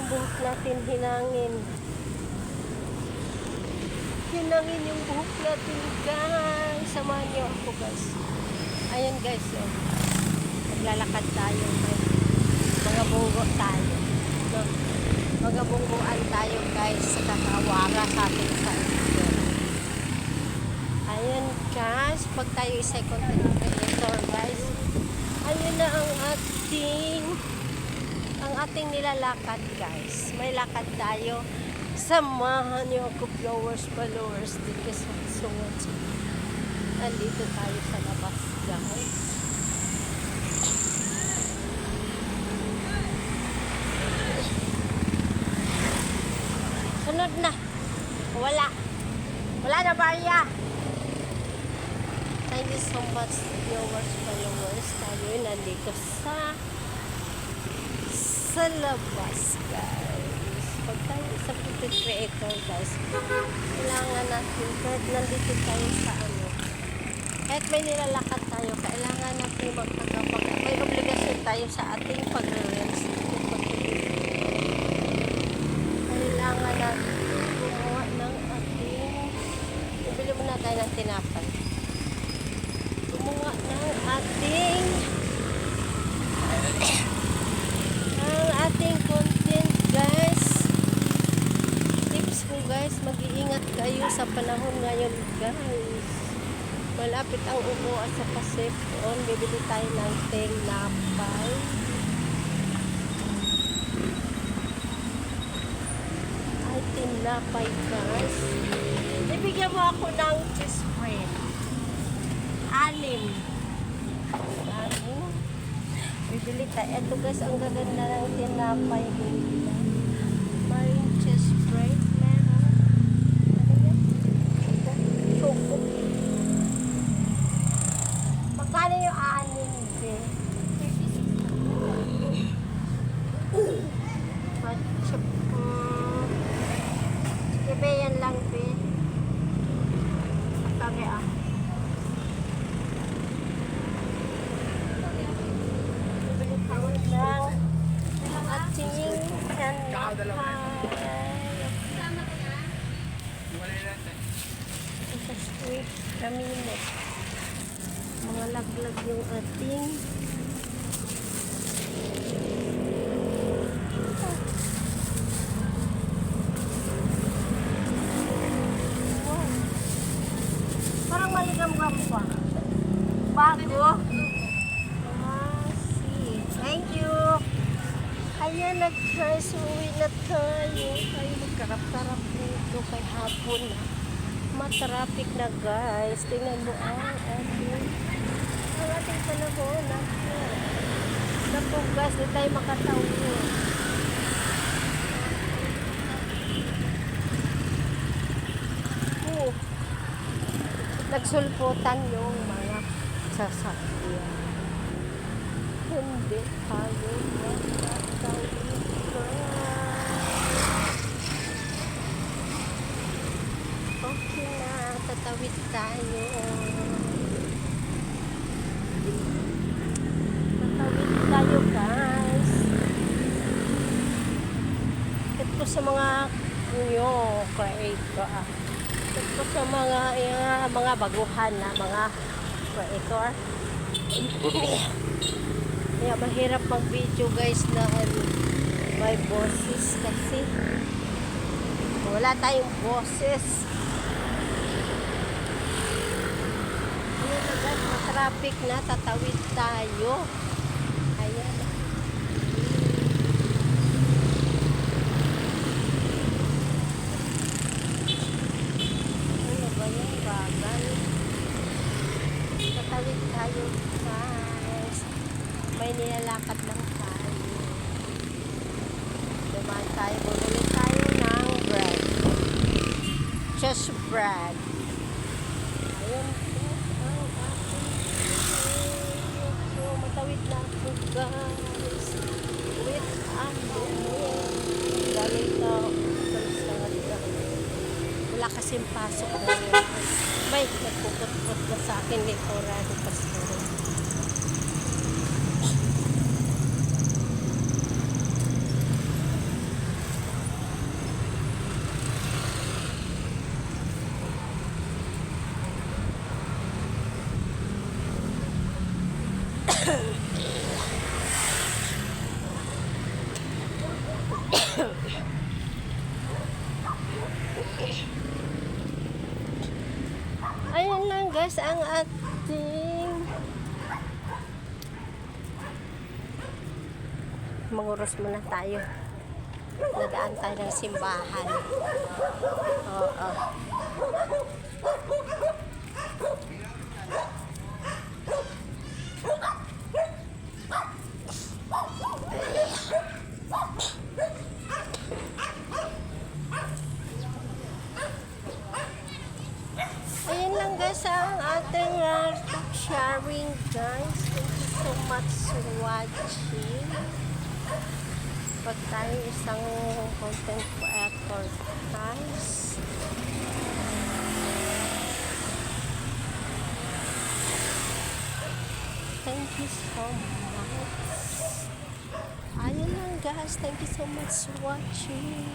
yung buhok natin, hinangin. Hinangin yung buhok natin, guys. Samahan niyo ako, guys. Ayan, guys, oh. Maglalakad tayo, guys. Mga bunggo tayo. No? Mga bungguan tayo, guys. Kakawara sa ating sa ito. Ayan, guys. Pag tayo isa'y content creator, guys. Ayan na ang ating nilalakad, guys. May lakad tayo. Samahan niyo ako, followers dito sa sunod. Nandito tayo sa labas, guys. Sunod na. Wala na barya. Thank you so much, followers. Tayo nandito sa labas, guys. Pag tayo sa content creator, guys, kailangan natin, kahit nandito tayo sa kahit may nilalakad tayo, kailangan natin may obligasyon tayo sa ating pagre-reels. Kailangan natin gumawa ng bibili muna tayo ng tinapay. Gumawa ng ating content, guys. Tips ko, guys, mag-iingat kayo sa panahon ngayon, guys. Malapit ang upuan sa Pasipon. Bibili tayo ng tinapay. Ay, tinapay, guys. Ibigyan mo ako ng cheese spread. 6. Bibili tayo. Ito, guys, ang gaganda ng tinapay. May cheese spread. Meron. Ano yan? Choco. Magkano yung 6, be? 36. Sige, be, yan lang, be. Sabi, bibili tayo ng ating sa sweet ramine. Mga laglag yung ating parang maligam-gam pa. Bago. Thank you. Ayan, nag-guys, uwi na tayo. Tayo magkarap-karap dito kay hapon na. Matraffic na, guys. Tingnan mo ang ating panahon. Naku, guys, di tayo makatawi. Nagsulputan yung mga sasakyan. Hindi tayo makatawi. Okay na, tatawid tayo. Tatawid tayo, guys. Ito sa mga creator. Ito sa mga baguhan na mga creator. Kaya mahirap mag-video, guys, na may boses kasi wala tayong boses. Ayan na, guys, matraffic na, tatawid tayo. Ayan. Ano ba yung bagal? Tatawid tayo, guys. May nilalakad lang tayo. Dumaan tayo, bumili tayo ng bread. Just bread. Ayun po ang ating matawid na po, guys. With galing na wala kasing pasok ngayon. May nagpupot-pot na sa akin litorado pastor. guys ang ating manguros muna tayo. Nadaan tayo ng simbahan. Oo. Ayan lang guys ang ating sharing guys. Thank you so much for watching. Pag tayo isang content creator guys. Thank you so much. Ayan lang guys. Thank you so much for watching.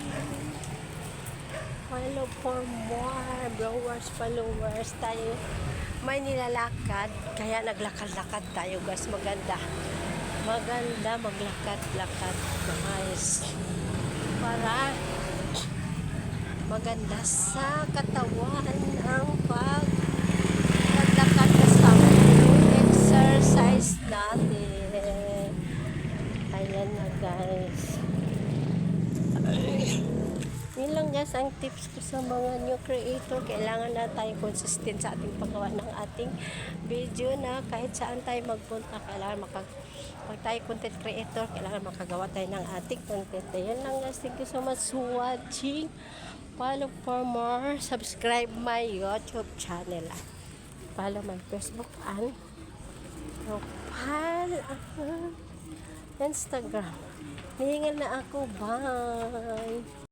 Follow for more viewers, followers tayo. May nilalakad, kaya naglakad-lakad tayo guys. Maganda maglakad-lakad guys. Para maganda sa katawan ang maglakad kasama yung exercise natin. Ayan na guys. Yun lang guys ang tips ko sa mga new creator. Kailangan na tayo consistent sa ating paggawa ng ating video na kahit saan tayo magpunta. Kailangan pag tayo content creator, kailangan makagawa tayo ng ating content. Yan lang guys. Thank you so much for watching. Follow for more. Subscribe my YouTube channel. Follow my Facebook and profile Instagram. Hihingal na ako. Bye!